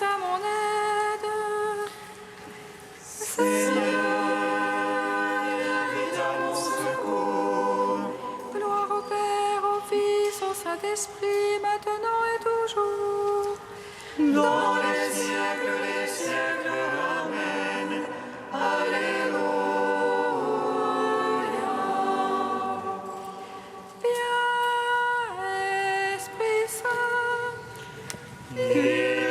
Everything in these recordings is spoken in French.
à mon aide. Seigneur, vite à mon secours. Gloire au Père, au Fils, au Saint-Esprit, maintenant et toujours. Dans les siècles des siècles. Amen. Alléluia. Viens, Esprit Saint, Illumine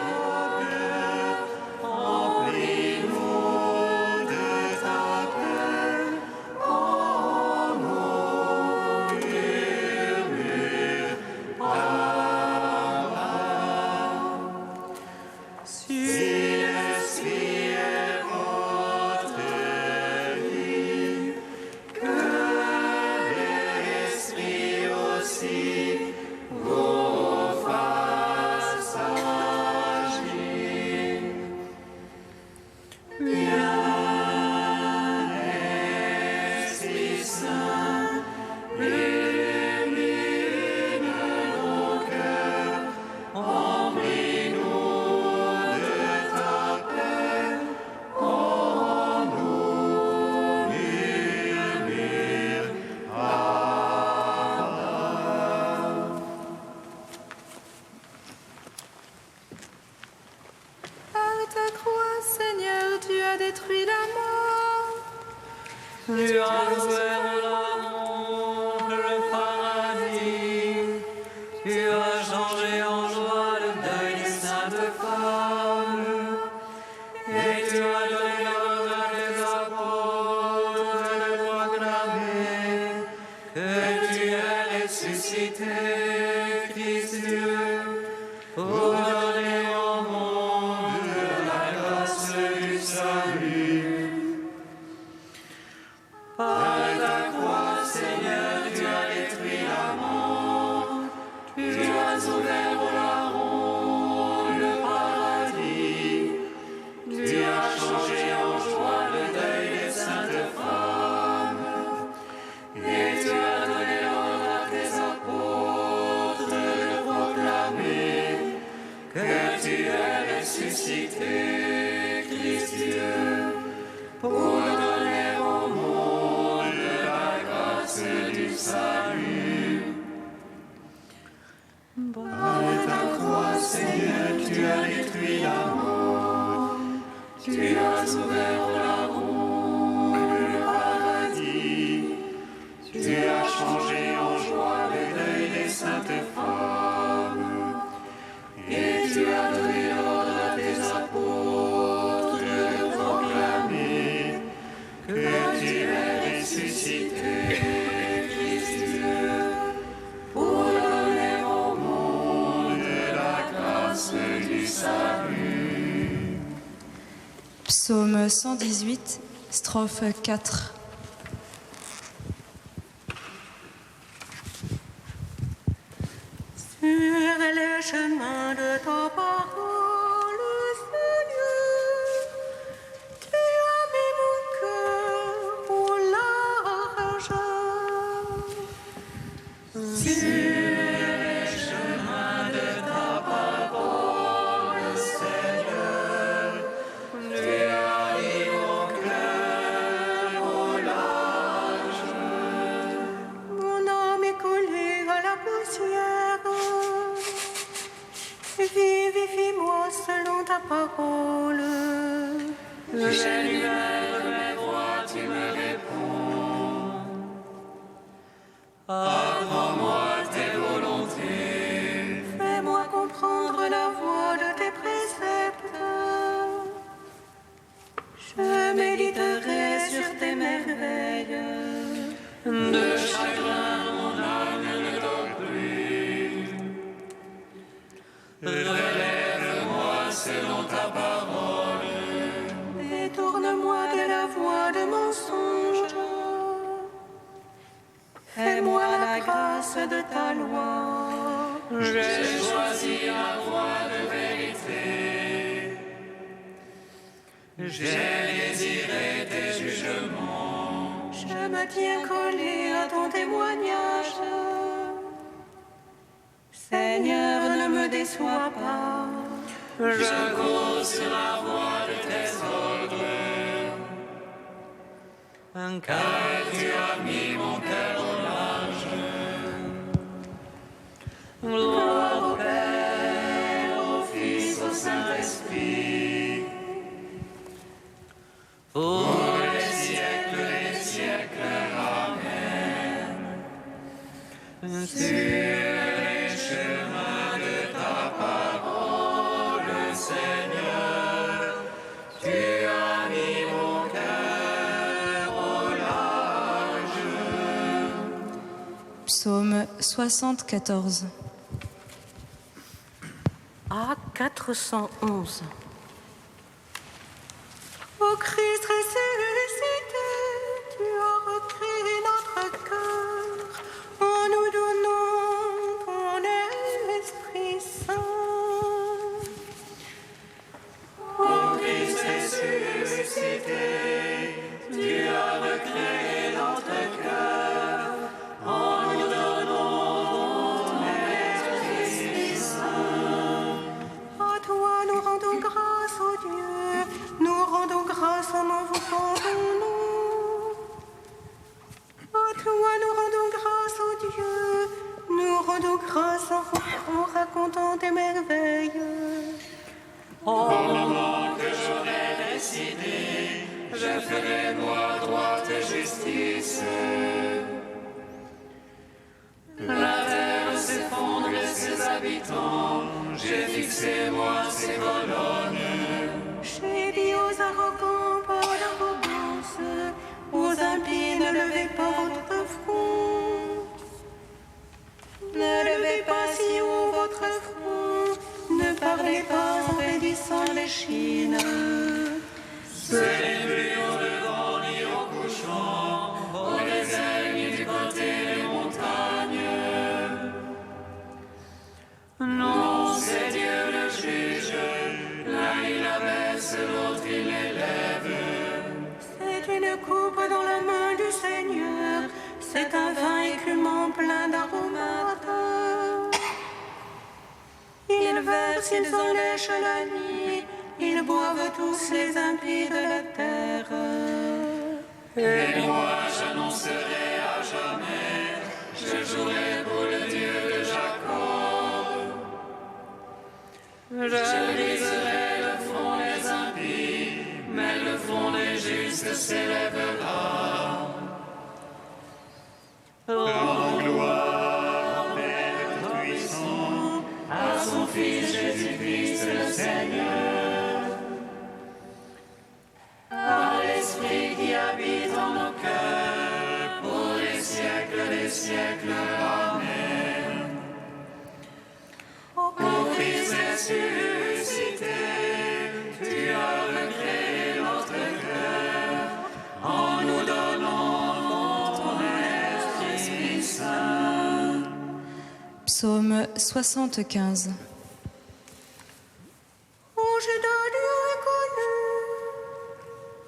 nos cœurs, remplis-nous de ta paix. En nous murmure ta parole. Si l'Esprit est votre vie, que l'Esprit aussi vous fasse agir. Viens, Esprit Saint, illumine nos cœurs, remplis-nous de ta paix. En nous murmure par ta croix, Seigneur, tu as détruit la mort. Tu as ouvert la honte, le paradis. Tu as changé en joie le deuil des saintes femmes. Et tu as donné l'ordre à tes apôtres de proclamer que tu es ressuscité, Christ Dieu, pour donner au monde la grâce du salut. Par ta croix, Seigneur, tu as détruit la mort. Tu as ouvert au larron le paradis. Tu as changé en joie le deuil des saintes femmes. Et tu as donné l'ordre à tes apôtres de proclamer que tu es ressuscité, Christ Dieu, pour donner au monde la grâce du salut. Par ta croix, Seigneur, tu as détruit la mort. Tu as ouvert au larron le paradis. Tu as changé en joie le deuil des saintes femmes. Et tu as donné l'ordre à tes apôtres de proclamer que tu es ressuscité, Christ Dieu, pour donner au monde la grâce du salut. Psaume 118, strophe 4. Sur les chemins de ta parole, Seigneur, tu as mis mon cœur au large. Sur les chemins de ta parole, Seigneur, tu as mis mon cœur au large. Mon âme est collée à la poussière. Vivifie-moi selon ta parole. J'énumère mes voix, tu me réponds. Apprends-moi tes volontés. Fais-moi comprendre la voie de tes préceptes. Je méditerai sur tes merveilles. De chagrin, mon âme ne dort plus. Relève-moi selon ta parole. Détourne-moi de la voie de mensonge. Fais-moi la grâce de ta loi. J'ai choisi la voie de vérité. J'ai désiré tes jugements. Je me tiens collé à ton témoignage. Seigneur, ne me me déçois pas. Je cours sur la voie de tes ordres. Car tu as mis mon cœur au large. Gloire au Père, au Fils, au Saint-Esprit, pour les siècles des siècles. Amen. Sur les chemins de ta parole, Seigneur, tu as mis mon cœur au large. Psaume 74. A 411. Ô Christ ressuscité, tu as recréé notre cœur en nous donnant ton Esprit Saint. Ô Christ ressuscité, tu as recréé notre cœur en nous donnant ton Esprit Saint. À toi nous rendons grâce, ô Dieu, nous rendons grâce en invoquant ton nom. À toi nous rendons grâce, ô Dieu, nous rendons grâce en racontant tes merveilles. Au moment que j'aurai décidé, je ferai loi, droite et justice. La terre s'effondre et ses habitants, j'ai fixé moi ses colonnes. J'ai dit aux arrogants par l'arrogance, aux impies ne levez pas votre front. Ne levez pas si haut votre front, ne parlez pas en raidissant l'échine. Ce n'est plus au levant ni au couchant, au désert ni du côté des montagnes. Non, c'est Dieu le juge, l'un il abaisse, l'autre il élève. C'est une coupe dans la main du Seigneur, c'est un vin écumant plein d'aromates. Ils versent, ils enlèchent la nuit, ils boivent tous les impies de la terre. Et moi j'annoncerai à jamais, je jouerai pour le Dieu de Jacob. Je briserai le front des impies, mais le front des justes s'élèvera. Rendons gloire au Père puissant, à son Fils Jésus-Christ le Seigneur, à l'Esprit qui habite en nos cœurs, pour les siècles des siècles. Amen. Ô Christ ressuscité, tu as recréé notre cœur en nous donnant ton Esprit Saint. Psaume 75. Ô Juda, Dieu est connu,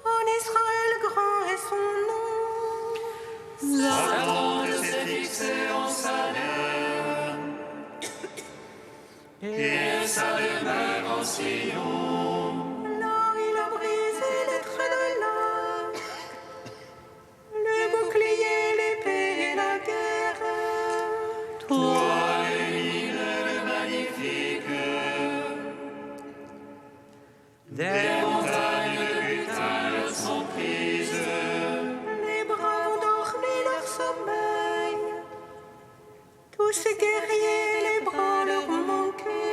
en Israël grand est son nom. Sa tente s'est fixée en Salem, et sa demeure en Sion. Là il a brisé les traits de l'arc, le bouclier, l'épée et la guerre. Toi, l'Émile, le magnifique, des montagnes de butin leur sont prises. Les bras ont dormi leur sommeil, tous ces guerriers, les bras leur ont manqué.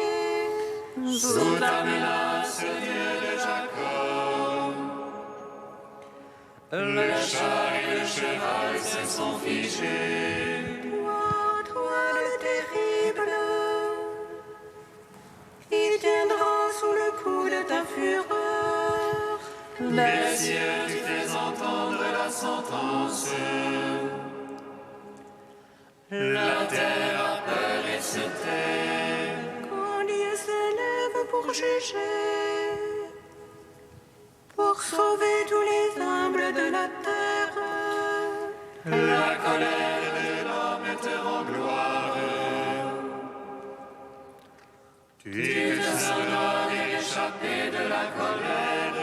Sous ta menace, Dieu de Jacob, le chat et le cheval se sont fichés. Toi le terrible, il tiendra sous le coup de ta fureur. Les cieux, tu fais entendre la sentence. La terre a peur et se tait. Quand Dieu s'élève pour juger, pour sauver tous les humbles de la terre. La colère de l'homme te rend gloire. Tu te sauveras des échappées de la colère.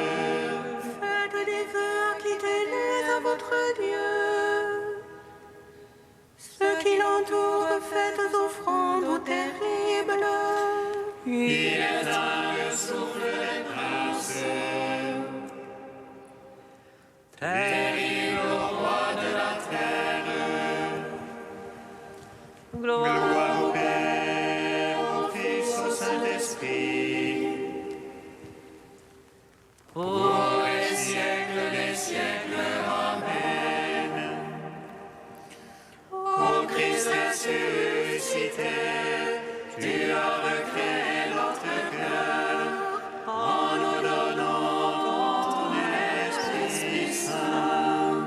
Faites des vœux qui délaissent à votre Dieu. Ceux qui l'entourent, faites offrandes aux terribles. Il éteint le souffle des princes. Terrible roi de la terre. Gloire au Père, au Fils, au Saint-Esprit. Pour les siècles des siècles. Amen. Ô Christ ressuscité, tu as recréé notre cœur en nous donnant ton Esprit Saint.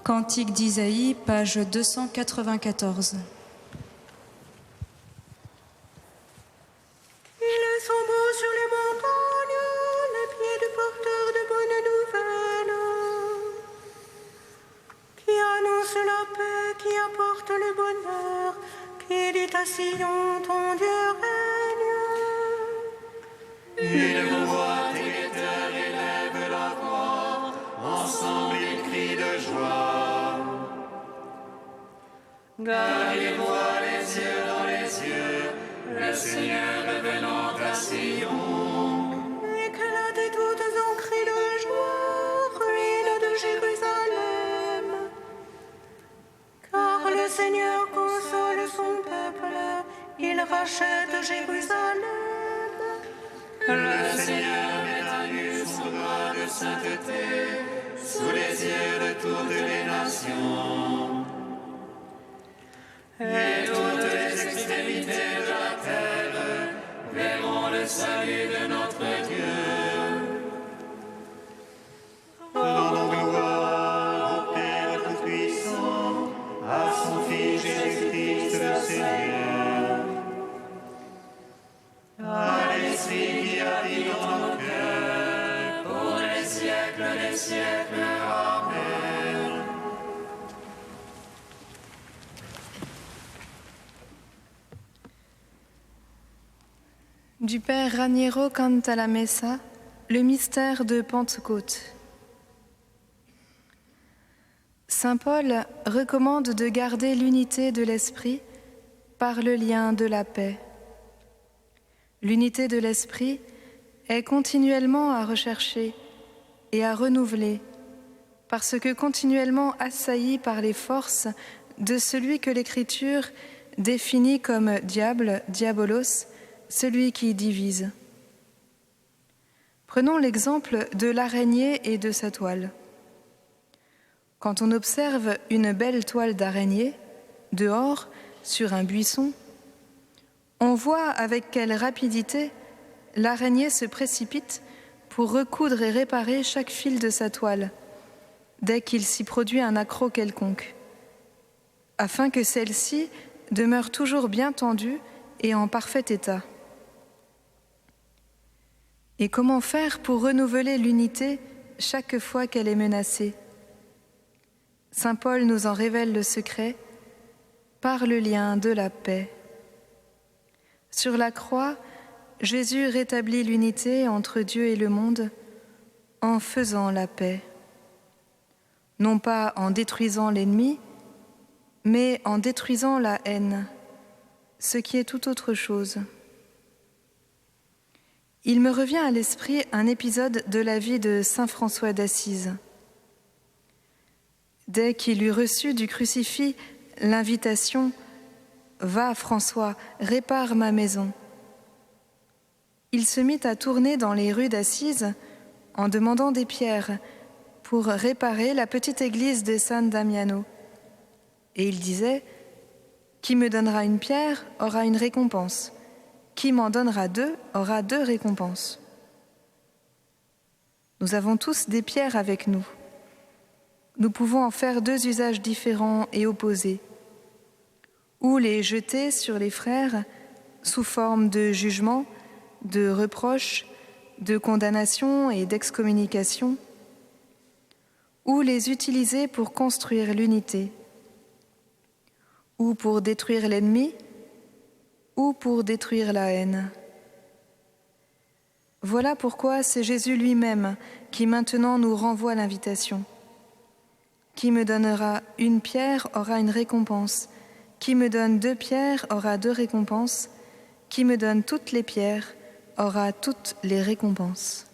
Cantique d'Isaïe, page 294. Ils sont beaux sur les montagnes, les pieds du porteur de bonnes nouvelles, qui annonce la paix, qui apporte le bonheur, qui dit à Sion, ton Dieu règne. Une voix des guetteurs élève la voix, ensemble ils crient de joie. Gardez-moi les yeux dans les yeux, le Seigneur revenant à Sion. Éclatez toutes en cris de joie, ruines de Jérusalem. Car le Seigneur console son peuple, il rachète Jérusalem. Le Seigneur met à nu son bras de sainteté sous les yeux de toutes les nations. Et toutes les extrémités de la terre verront le salut de notre Dieu. Rendons gloire au Père Tout-Puissant, à son Fils Jésus-Christ le Seigneur, à l'Esprit qui habite dans nos cœurs, pour les siècles des siècles. Amen. Du Père Raniero canta la Messa, le mystère de Pentecôte. Saint Paul recommande de garder l'unité de l'esprit par le lien de la paix. L'unité de l'esprit est continuellement à rechercher et à renouveler, parce que continuellement assaillie par les forces de celui que l'Écriture définit comme diable, diabolos, celui qui divise. Prenons l'exemple de l'araignée et de sa toile. Quand on observe une belle toile d'araignée, dehors, sur un buisson, on voit avec quelle rapidité l'araignée se précipite pour recoudre et réparer chaque fil de sa toile, dès qu'il s'y produit un accroc quelconque, afin que celle-ci demeure toujours bien tendue et en parfait état. Et comment faire pour renouveler l'unité chaque fois qu'elle est menacée ? Saint Paul nous en révèle le secret par le lien de la paix. Sur la croix, Jésus rétablit l'unité entre Dieu et le monde en faisant la paix. Non pas en détruisant l'ennemi, mais en détruisant la haine, ce qui est tout autre chose. Il me revient à l'esprit un épisode de la vie de saint François d'Assise. Dès qu'il eut reçu du crucifix l'invitation « Va, François, répare ma maison », il se mit à tourner dans les rues d'Assise en demandant des pierres pour réparer la petite église de San Damiano. Et il disait « Qui me donnera une pierre aura une récompense. Qui m'en donnera 2 aura 2 récompenses. » Nous avons tous des pierres avec nous. Nous pouvons en faire 2 usages différents et opposés. Ou les jeter sur les frères sous forme de jugement, de reproche, de condamnation et d'excommunication, ou les utiliser pour construire l'unité, ou pour détruire l'ennemi, ou pour détruire la haine. Voilà pourquoi c'est Jésus lui-même qui maintenant nous renvoie l'invitation. Qui me donnera une pierre aura une récompense. Qui me donne 2 pierres aura 2 récompenses. Qui me donne toutes les pierres aura toutes les récompenses.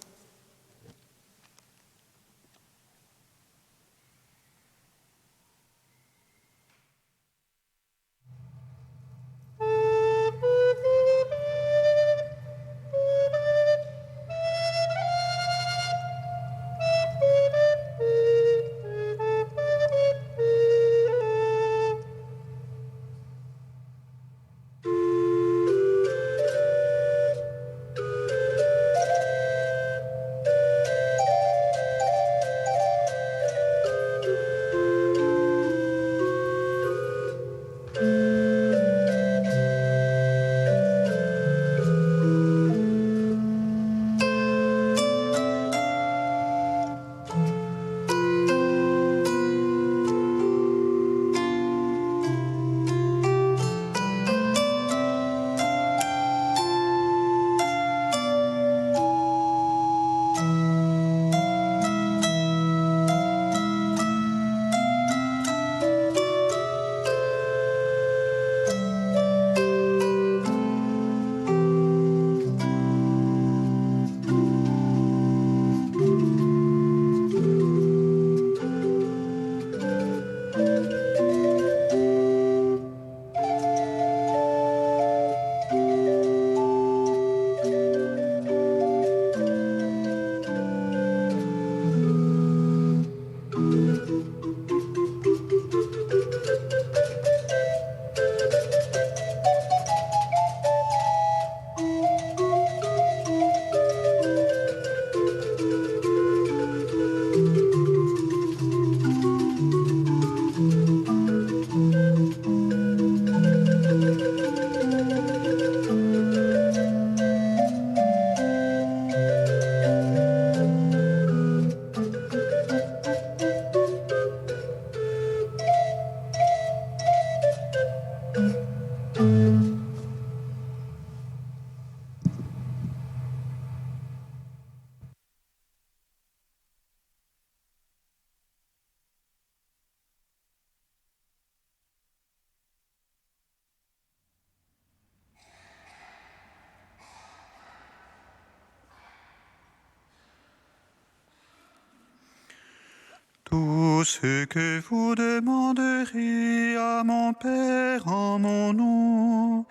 Tout ce que vous demanderez à mon Père en mon nom,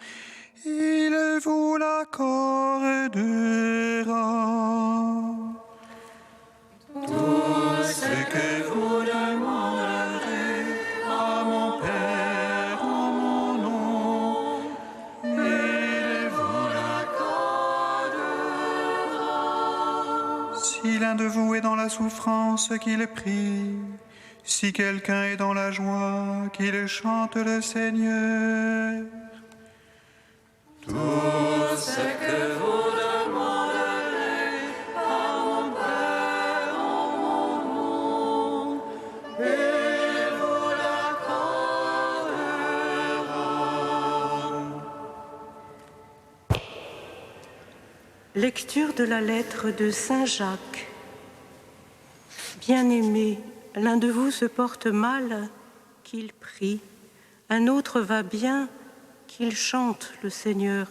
il vous l'accordera. Tout ce que vous demanderez à mon Père en mon nom, il vous l'accordera. Si l'un de vous est dans la souffrance, qu'il prie. Si quelqu'un est dans la joie, qu'il chante le Seigneur. Tout ce que vous demanderez à mon Père en mon nom, il vous l'accordera. Lecture de la lettre de Saint Jacques. Bien-aimés, l'un de vous se porte mal, qu'il prie. Un autre va bien, qu'il chante le Seigneur.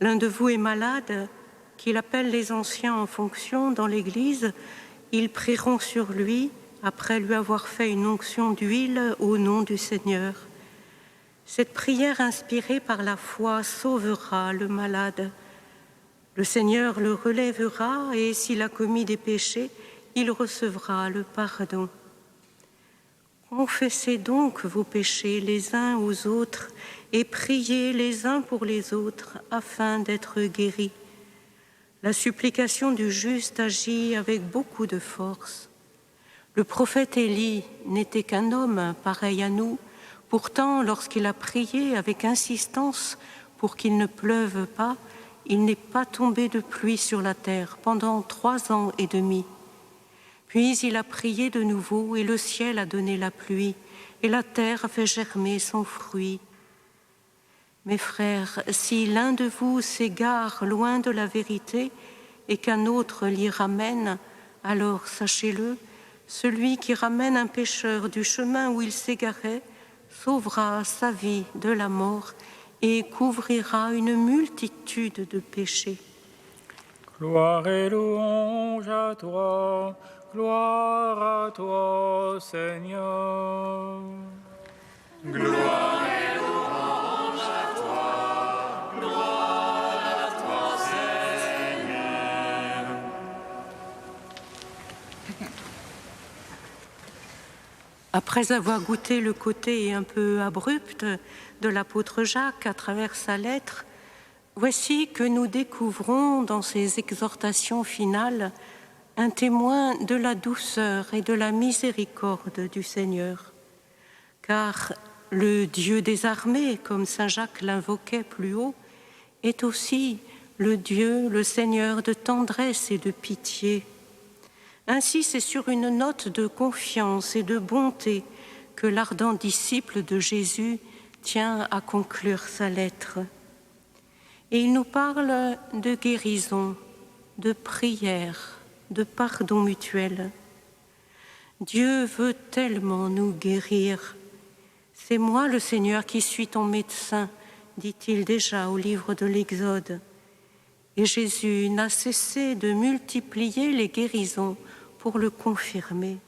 L'un de vous est malade, qu'il appelle les anciens en fonction dans l'Église. Ils prieront sur lui, après lui avoir fait une onction d'huile au nom du Seigneur. Cette prière inspirée par la foi sauvera le malade. Le Seigneur le relèvera et s'il a commis des péchés, il recevra le pardon. Confessez donc vos péchés les uns aux autres et priez les uns pour les autres afin d'être guéris. La supplication du juste agit avec beaucoup de force. Le prophète Élie n'était qu'un homme pareil à nous. Pourtant, lorsqu'il a prié avec insistance pour qu'il ne pleuve pas, il n'est pas tombé de pluie sur la terre pendant 3 ans et demi. Puis il a prié de nouveau et le ciel a donné la pluie et la terre a fait germer son fruit. Mes frères, si l'un de vous s'égare loin de la vérité et qu'un autre l'y ramène, alors sachez-le, celui qui ramène un pécheur du chemin où il s'égarait sauvera sa vie de la mort et couvrira une multitude de péchés. Gloire et louange à toi, gloire à toi, Seigneur. Gloire et louange à toi, gloire à toi, Seigneur. Après avoir goûté le côté un peu abrupt de l'apôtre Jacques à travers sa lettre, voici que nous découvrons dans ses exhortations finales un témoin de la douceur et de la miséricorde du Seigneur. Car le Dieu des armées, comme saint Jacques l'invoquait plus haut, est aussi le Dieu, le Seigneur de tendresse et de pitié. Ainsi, c'est sur une note de confiance et de bonté que l'ardent disciple de Jésus tient à conclure sa lettre. Et il nous parle de guérison, de prière, de pardon mutuel. Dieu veut tellement nous guérir. C'est moi le Seigneur qui suis ton médecin, dit-il déjà au livre de l'Exode. Et Jésus n'a cessé de multiplier les guérisons pour le confirmer.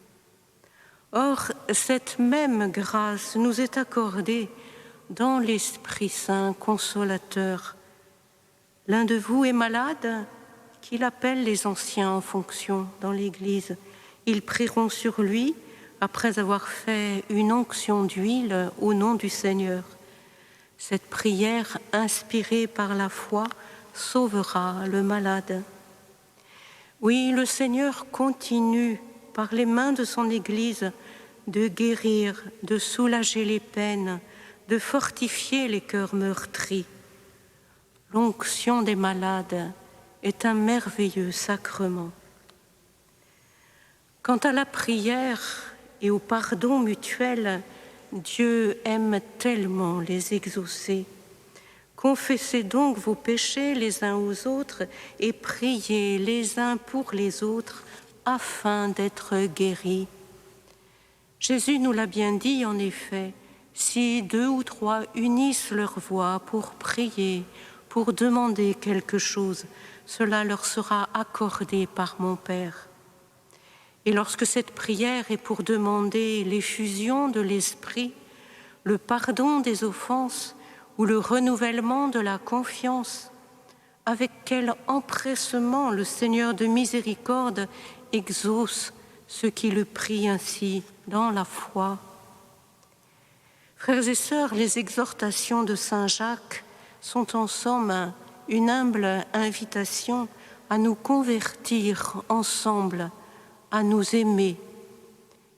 Or, cette même grâce nous est accordée dans l'Esprit Saint consolateur. L'un de vous est malade, qu'il appelle les anciens en fonction dans l'Église. Ils prieront sur lui après avoir fait une onction d'huile au nom du Seigneur. Cette prière, inspirée par la foi, sauvera le malade. Oui, le Seigneur continue, par les mains de son Église, de guérir, de soulager les peines, de fortifier les cœurs meurtris. L'onction des malades est un merveilleux sacrement. Quant à la prière et au pardon mutuel, Dieu aime tellement les exaucer. Confessez donc vos péchés les uns aux autres et priez les uns pour les autres afin d'être guéris. Jésus nous l'a bien dit en effet, si 2 ou 3 unissent leur voix pour prier, pour demander quelque chose, cela leur sera accordé par mon Père. Et lorsque cette prière est pour demander l'effusion de l'Esprit, le pardon des offenses ou le renouvellement de la confiance, avec quel empressement le Seigneur de miséricorde exauce ceux qui le prient ainsi dans la foi. Frères et sœurs, les exhortations de saint Jacques sont en somme une humble invitation à nous convertir ensemble, à nous aimer.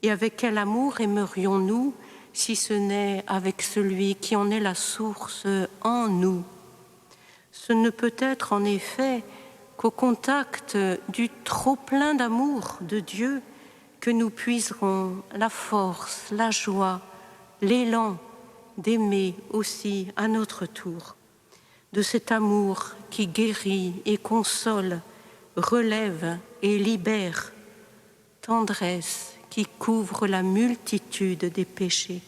Et avec quel amour aimerions-nous, si ce n'est avec celui qui en est la source en nous? Ce ne peut être en effet qu'au contact du trop-plein d'amour de Dieu que nous puiserons la force, la joie, l'élan d'aimer aussi à notre tour. De cet amour qui guérit et console, relève et libère, tendresse qui couvre la multitude des péchés.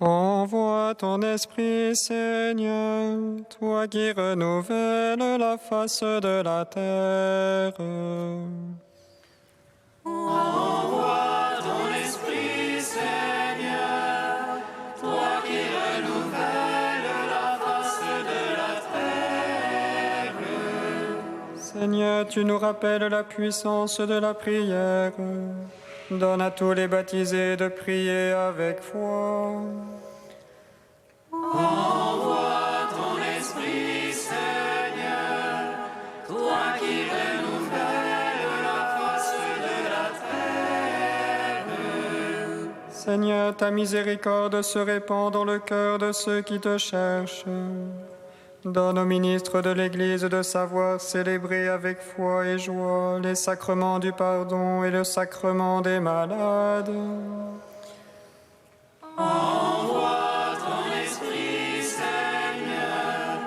Envoie ton esprit, Seigneur, toi qui renouvelles la face de la terre. Envoie ton esprit, Seigneur, toi qui renouvelles la face de la terre. Seigneur, tu nous rappelles la puissance de la prière. Donne à tous les baptisés de prier avec foi. Envoie ton esprit, Seigneur, toi qui renouvelles la face de la terre. Seigneur, ta miséricorde se répand dans le cœur de ceux qui te cherchent. Donne aux ministres de l'Église de savoir célébrer avec foi et joie les sacrements du pardon et le sacrement des malades. Envoie ton esprit, Seigneur,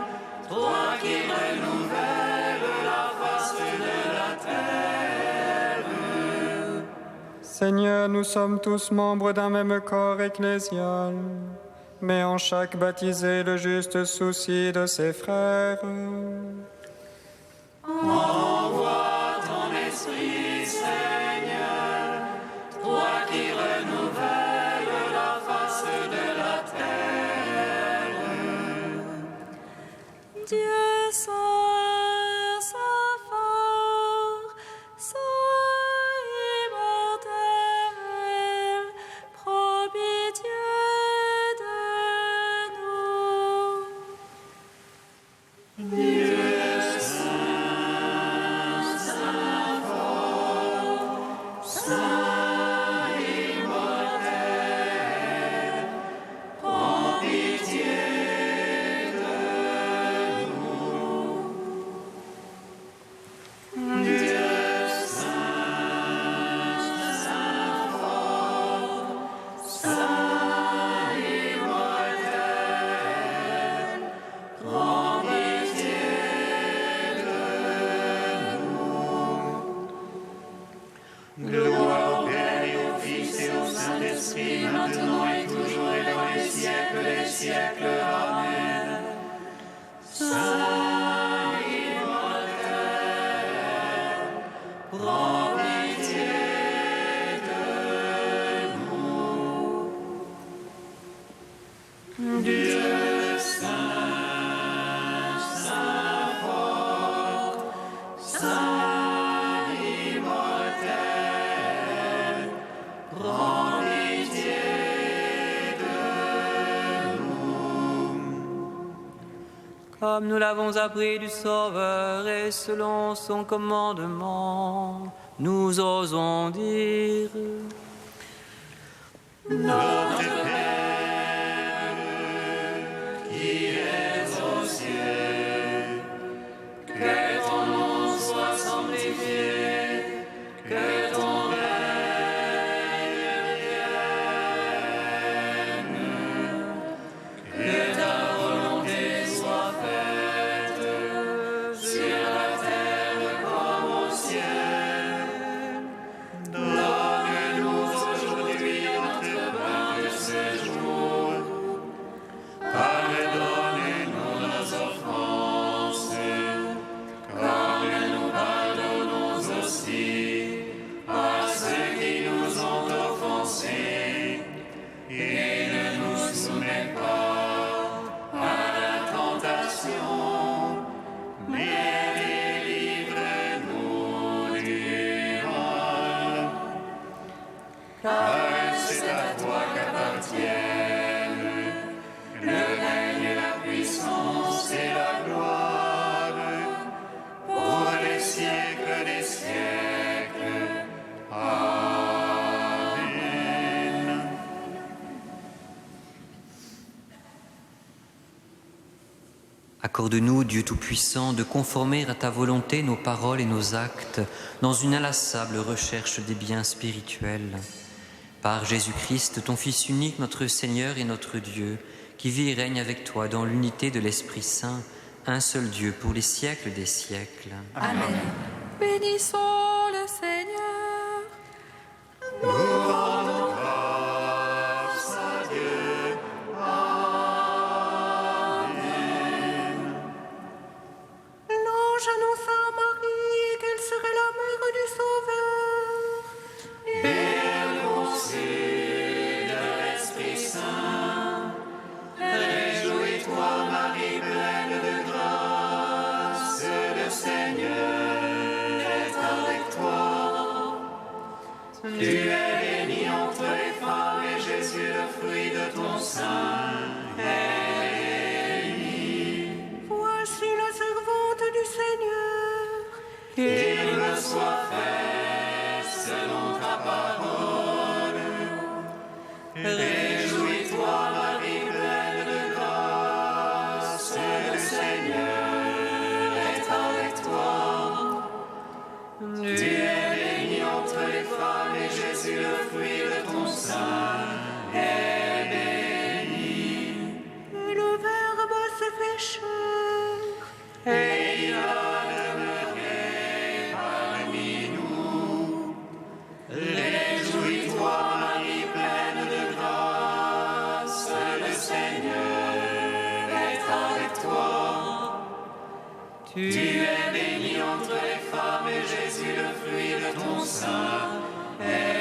toi qui renouvelles la face de la terre. Seigneur, nous sommes tous membres d'un même corps ecclésial. Mais en chaque baptisé le juste souci de ses frères. Envoie ton esprit, Seigneur, toi qui renouvelles la face de la terre. Dieu saint, saint fort, saint immortel, prends pitié. Gloire au Père et au Fils et au Saint-Esprit, maintenant et toujours et dans les siècles des siècles. Amen. Saint immortel, prends pitié de nous. Dieu saint, saint fort, saint comme nous l'avons appris du Sauveur et selon son commandement, nous osons dire: Notre Père, qui es aux cieux, que ton nom soit sanctifié, que ton règne vienne, que ta volonté soit faite sur la terre comme au ciel. Donne-nous aujourd'hui notre pain de ce jour. Pardonne-nous nos offenses, comme nous pardonnons aussi à ceux qui nous ont offensés. Et ne nous soumets pas à la tentation, mais délivre-nous du mal. Car c'est à toi qu'appartiennent le règne et la puissance et la gloire pour les siècles des siècles. Amen. Accorde-nous, Dieu Tout-Puissant, de conformer à ta volonté nos paroles et nos actes dans une inlassable recherche des biens spirituels. Par Jésus-Christ, ton Fils unique, notre Seigneur et notre Dieu, qui vit et règne avec toi dans l'unité de l'Esprit Saint, un seul Dieu pour les siècles des siècles. Amen. Bénissons le Seigneur. Nous rendons grâce à Dieu, Tu es bénie entre les femmes et Jésus, le fruit de ton sein, est béni. Voici la servante du Seigneur. Qu'il me soit fait selon ta parole. Réjouis-toi, Marie, pleine de grâce, le Seigneur est avec toi. Tu es bénie entre les femmes et Jésus, le fruit de ton sein, est béni. Et le Verbe s'est fait chair. Et il a demeuré parmi nous. Réjouis-toi, Marie, pleine de grâce, le Seigneur est avec toi. Tu es bénie entre les femmes et Jésus, le fruit de ton sein, est